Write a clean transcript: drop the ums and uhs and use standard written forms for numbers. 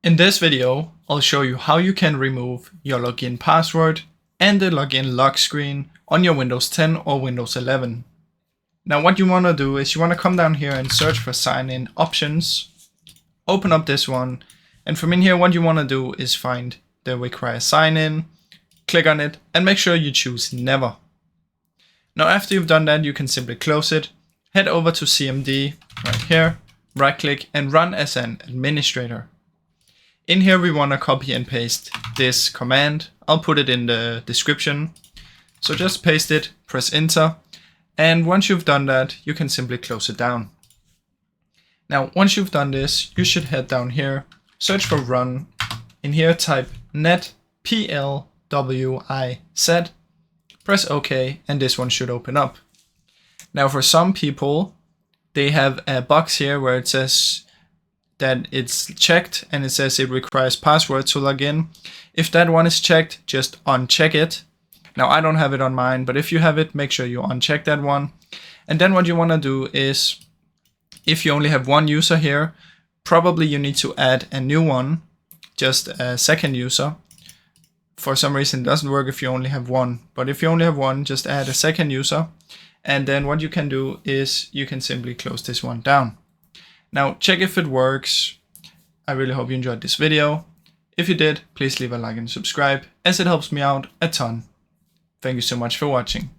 In this video, I'll show you how you can remove your login password and the login lock screen on your Windows 10 or Windows 11. Now what you want to do is you want to come down here and search for sign in options, open up this one, and from in here what you want to do is find the require sign in, click on it and make sure you choose never. Now after you've done that, you can simply close it, head over to CMD right here, right click and run as an administrator. In here we want to copy and paste this command. I'll put it in the description. So just paste it, press enter, and once you've done that, you can simply close it down. Now once you've done this, you should head down here, search for run. In here type net plwiz, press OK, and this one should open up. Now for some people, they have a box here where it says that it's checked and it says it requires password to log in. If that one is checked, just uncheck it. Now I don't have it on mine, but if you have it, make sure you uncheck that one. And then what you want to do is, if you only have one user here, probably you need to add a new one, just a second user. For some reason it doesn't work if you only have one, but if you only have one, just add a second user. And then what you can do is you can simply close this one down. Now check if it works. I really hope you enjoyed this video. If you did, please leave a like and subscribe, as it helps me out a ton. Thank you so much for watching.